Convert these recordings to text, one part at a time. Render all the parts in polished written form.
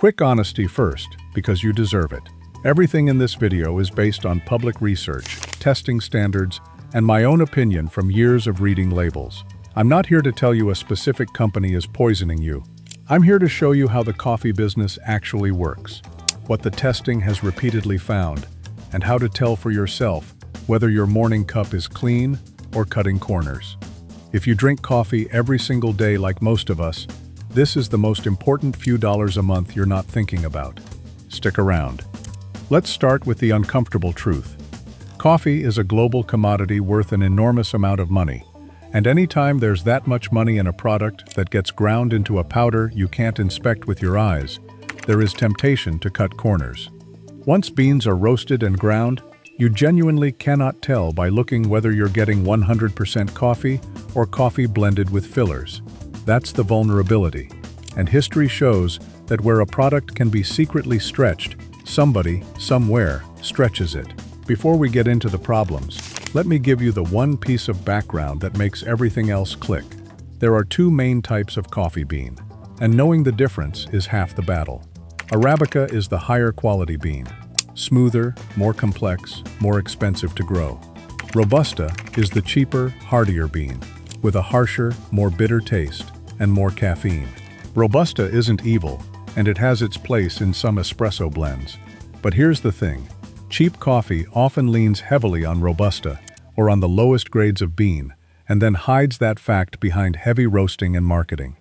Quick honesty first, because you deserve it. Everything in this video is based on public research, testing standards, and my own opinion from years of reading labels. I'm not here to tell you a specific company is poisoning you. I'm here to show you how the coffee business actually works, what the testing has repeatedly found, and how to tell for yourself whether your morning cup is clean or cutting corners. If you drink coffee every single day like most of us, this is the most important few dollars a month you're not thinking about. Stick around. Let's start with the uncomfortable truth. Coffee is a global commodity worth an enormous amount of money, and anytime there's that much money in a product that gets ground into a powder you can't inspect with your eyes, there is temptation to cut corners. Once beans are roasted and ground, you genuinely cannot tell by looking whether you're getting 100% coffee or coffee blended with fillers. That's the vulnerability. And history shows that where a product can be secretly stretched, somebody, somewhere, stretches it. Before we get into the problems, let me give you the one piece of background that makes everything else click. There are two main types of coffee bean, and knowing the difference is half the battle. Arabica is the higher quality bean. Smoother, more complex, more expensive to grow. Robusta is the cheaper, hardier bean, with a harsher, more bitter taste and more caffeine. Robusta isn't evil, and it has its place in some espresso blends. But here's the thing. Cheap coffee often leans heavily on Robusta, or on the lowest grades of bean, and then hides that fact behind heavy roasting and marketing.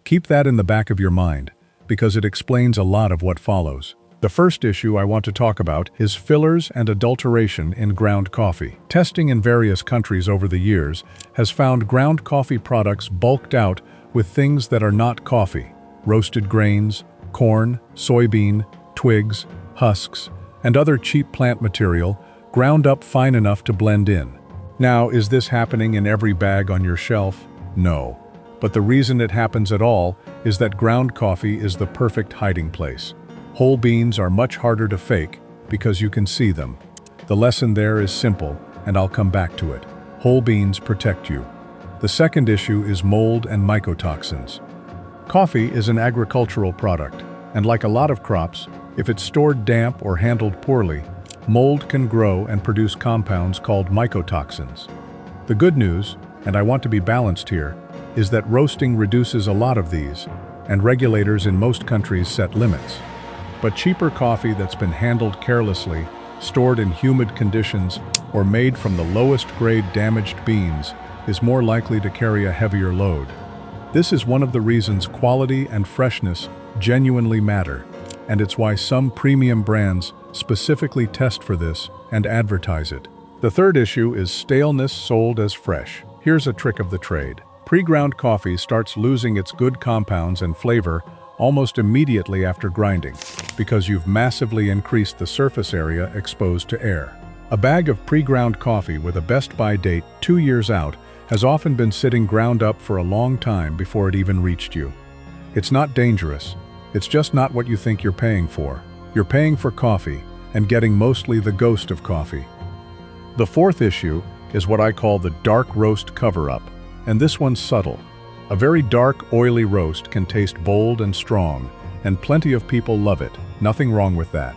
Keep that in the back of your mind, because it explains a lot of what follows. The first issue I want to talk about is fillers and adulteration in ground coffee. Testing in various countries over the years has found ground coffee products bulked out with things that are not coffee: roasted grains, corn, soybean, twigs, husks, and other cheap plant material ground up fine enough to blend in. Now, is this happening in every bag on your shelf? No. But the reason it happens at all is that ground coffee is the perfect hiding place. Whole beans are much harder to fake because you can see them. The lesson there is simple, and I'll come back to it. Whole beans protect you. The second issue is mold and mycotoxins. Coffee is an agricultural product, and like a lot of crops, if it's stored damp or handled poorly, mold can grow and produce compounds called mycotoxins. The good news, and I want to be balanced here, is that roasting reduces a lot of these, and regulators in most countries set limits. But cheaper coffee that's been handled carelessly, stored in humid conditions, or made from the lowest grade damaged beans is more likely to carry a heavier load. This is one of the reasons quality and freshness genuinely matter, and it's why some premium brands specifically test for this and advertise it. The third issue is staleness sold as fresh. Here's a trick of the trade. Pre-ground coffee starts losing its good compounds and flavor almost immediately after grinding, because you've massively increased the surface area exposed to air. A bag of pre-ground coffee with a best-by date 2 years out has often been sitting ground up for a long time before it even reached you. It's not dangerous, it's just not what you think you're paying for. You're paying for coffee and getting mostly the ghost of coffee. The fourth issue is what I call the dark roast cover-up, and this one's subtle. A very dark, oily roast can taste bold and strong, and plenty of people love it, nothing wrong with that.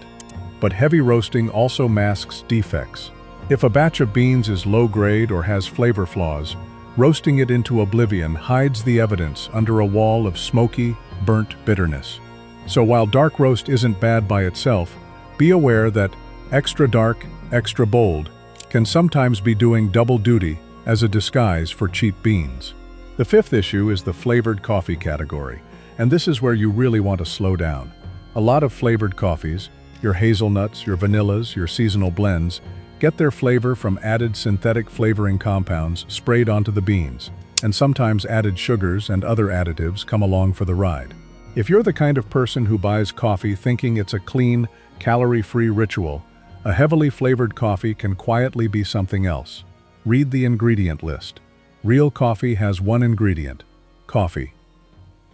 But heavy roasting also masks defects. If a batch of beans is low grade or has flavor flaws, roasting it into oblivion hides the evidence under a wall of smoky, burnt bitterness. So while dark roast isn't bad by itself, be aware that extra dark, extra bold can sometimes be doing double duty as a disguise for cheap beans. The fifth issue is the flavored coffee category, and this is where you really want to slow down. A lot of flavored coffees, your hazelnuts, your vanillas, your seasonal blends, get their flavor from added synthetic flavoring compounds sprayed onto the beans, and sometimes added sugars and other additives come along for the ride. If you're the kind of person who buys coffee thinking it's a clean, calorie-free ritual, a heavily flavored coffee can quietly be something else. Read the ingredient list. Real coffee has one ingredient: coffee.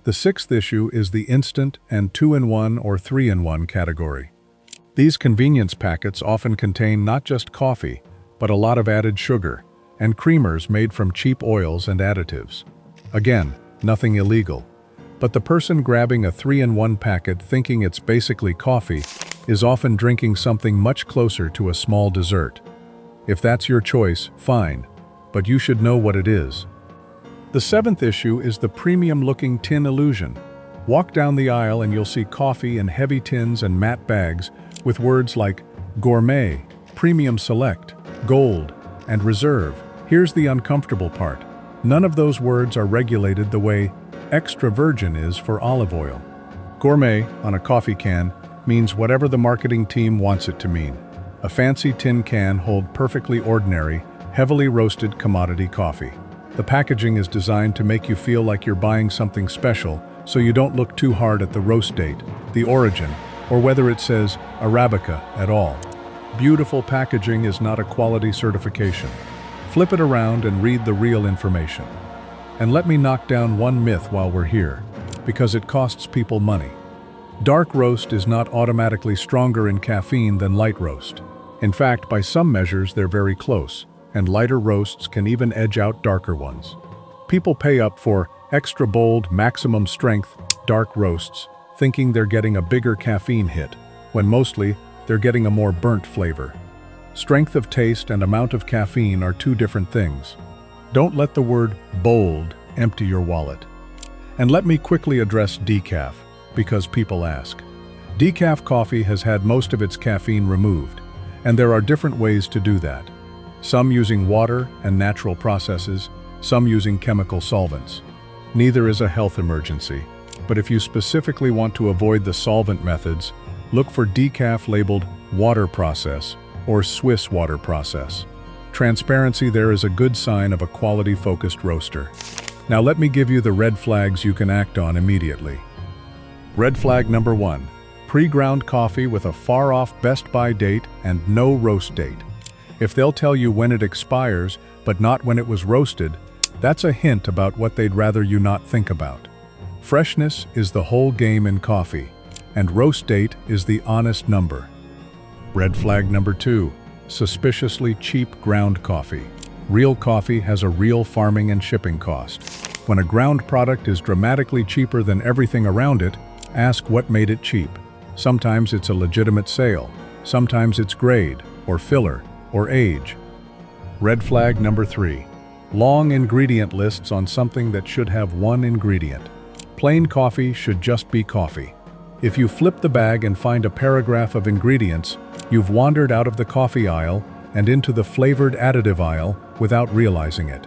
The sixth issue is the instant and 2-in-1 or 3-in-1 category. These convenience packets often contain not just coffee, but a lot of added sugar, and creamers made from cheap oils and additives. Again, nothing illegal. But the person grabbing a 3-in-1 packet thinking it's basically coffee is often drinking something much closer to a small dessert. If that's your choice, fine, but you should know what it is. The seventh issue is the premium-looking tin illusion. Walk down the aisle and you'll see coffee in heavy tins and matte bags with words like gourmet, premium select, gold, and reserve. Here's the uncomfortable part. None of those words are regulated the way extra virgin is for olive oil. Gourmet on a coffee can means whatever the marketing team wants it to mean. A fancy tin can holds perfectly ordinary, heavily roasted commodity coffee. The packaging is designed to make you feel like you're buying something special, so you don't look too hard at the roast date, the origin, or whether it says Arabica at all. Beautiful packaging is not a quality certification. Flip it around and read the real information. And let me knock down one myth while we're here, because it costs people money. Dark roast is not automatically stronger in caffeine than light roast. In fact, by some measures, they're very close, and lighter roasts can even edge out darker ones. People pay up for extra bold, maximum strength, dark roasts, thinking they're getting a bigger caffeine hit, when mostly they're getting a more burnt flavor. Strength of taste and amount of caffeine are two different things. Don't let the word bold empty your wallet. And let me quickly address decaf, because people ask. Decaf coffee has had most of its caffeine removed, and there are different ways to do that. Some using water and natural processes, some using chemical solvents. Neither is a health emergency, but if you specifically want to avoid the solvent methods, look for decaf labeled water process or Swiss water process. Transparency there is a good sign of a quality-focused roaster. Now let me give you the red flags you can act on immediately. Red flag number 1. Pre-ground coffee with a far-off best-by date and no roast date. If they'll tell you when it expires, but not when it was roasted, that's a hint about what they'd rather you not think about. Freshness is the whole game in coffee, and roast date is the honest number. Red flag number 2. Suspiciously cheap ground coffee. Real coffee has a real farming and shipping cost. When a ground product is dramatically cheaper than everything around it, ask what made it cheap. Sometimes it's a legitimate sale. Sometimes it's grade, or filler, or age. Red flag number 3. Long ingredient lists on something that should have one ingredient. Plain coffee should just be coffee. If you flip the bag and find a paragraph of ingredients, you've wandered out of the coffee aisle and into the flavored additive aisle without realizing it.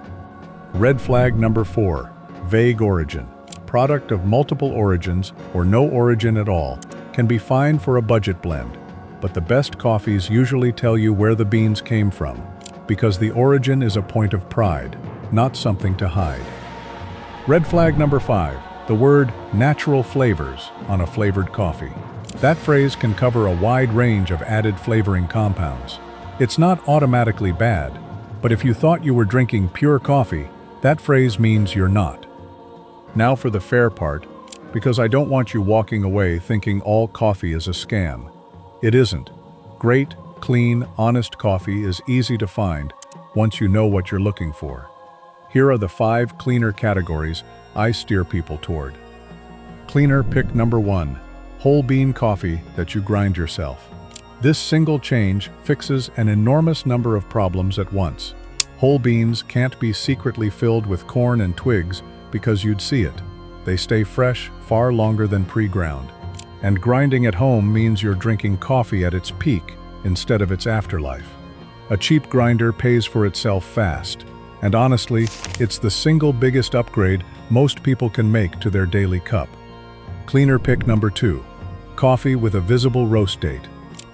Red flag number 4. Vague origin. Product of multiple origins or no origin at all can be fine for a budget blend, but the best coffees usually tell you where the beans came from, because the origin is a point of pride, not something to hide. Red flag number 5. The word natural flavors on a flavored coffee. That phrase can cover a wide range of added flavoring compounds. It's not automatically bad, but if you thought you were drinking pure coffee, that phrase means you're not. Now for the fair part, because I don't want you walking away thinking all coffee is a scam. It isn't. Great, clean, honest coffee is easy to find once you know what you're looking for. Here are the 5 cleaner categories I steer people toward. Cleaner pick number 1. Whole bean coffee that you grind yourself. This single change fixes an enormous number of problems at once. Whole beans can't be secretly filled with corn and twigs because you'd see it. They stay fresh far longer than pre-ground. And grinding at home means you're drinking coffee at its peak instead of its afterlife. A cheap grinder pays for itself fast, and honestly, it's the single biggest upgrade most people can make to their daily cup. Cleaner pick number 2. Coffee with a visible roast date.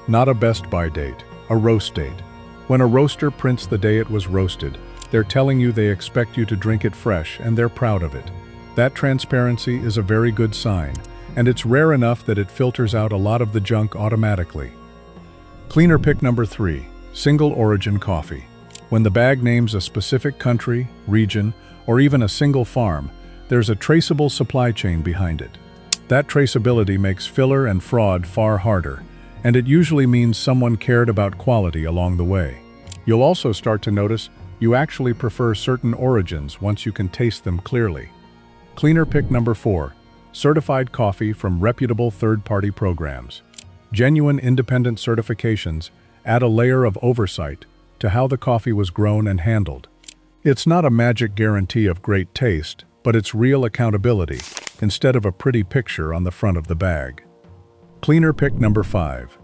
Not a best-by date, a roast date. When a roaster prints the day it was roasted, they're telling you they expect you to drink it fresh and they're proud of it. That transparency is a very good sign, and it's rare enough that it filters out a lot of the junk automatically. Cleaner pick number 3. Single origin coffee. When the bag names a specific country, region, or even a single farm, there's a traceable supply chain behind it. That traceability makes filler and fraud far harder, and it usually means someone cared about quality along the way. You'll also start to notice you actually prefer certain origins once you can taste them clearly. Cleaner pick number 4. certified coffee from reputable third-party programs. Genuine independent certifications add a layer of oversight to how the coffee was grown and handled. It's not a magic guarantee of great taste, but it's real accountability, instead of a pretty picture on the front of the bag. Cleaner pick number 5.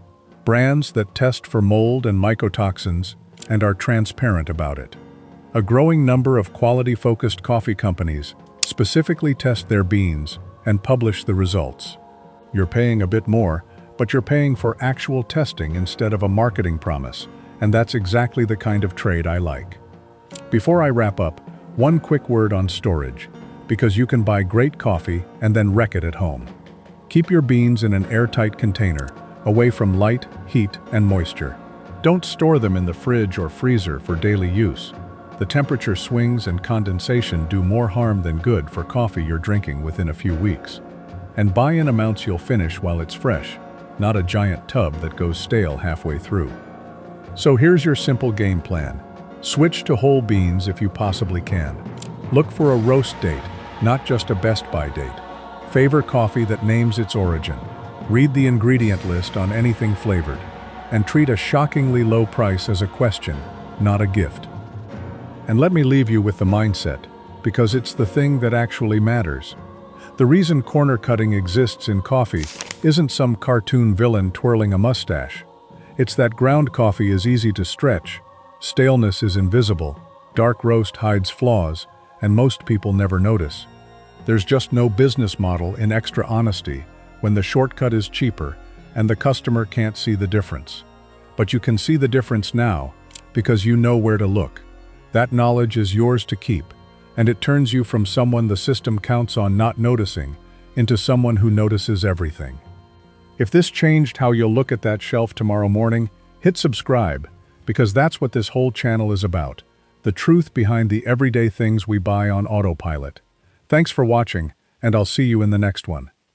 Brands that test for mold and mycotoxins and are transparent about it. A growing number of quality-focused coffee companies specifically test their beans and publish the results. You're paying a bit more, but you're paying for actual testing instead of a marketing promise, and that's exactly the kind of trade I like. Before I wrap up, one quick word on storage, because you can buy great coffee and then wreck it at home. Keep your beans in an airtight container, away from light, heat, and moisture. Don't store them in the fridge or freezer for daily use. The temperature swings and condensation do more harm than good for coffee you're drinking within a few weeks. And buy in amounts you'll finish while it's fresh, not a giant tub that goes stale halfway through. So here's your simple game plan. Switch to whole beans if you possibly can. Look for a roast date, not just a Best By date. Favor coffee that names its origin. Read the ingredient list on anything flavored. And treat a shockingly low price as a question, not a gift. And let me leave you with the mindset, because it's the thing that actually matters. The reason corner cutting exists in coffee isn't some cartoon villain twirling a mustache. It's that ground coffee is easy to stretch, staleness is invisible, dark roast hides flaws, and most people never notice. There's just no business model in extra honesty when the shortcut is cheaper and the customer can't see the difference. But you can see the difference now because you know where to look. That knowledge is yours to keep, and it turns you from someone the system counts on not noticing into someone who notices everything. If this changed how you'll look at that shelf tomorrow morning, hit subscribe, because that's what this whole channel is about, the truth behind the everyday things we buy on autopilot. Thanks for watching, and I'll see you in the next one.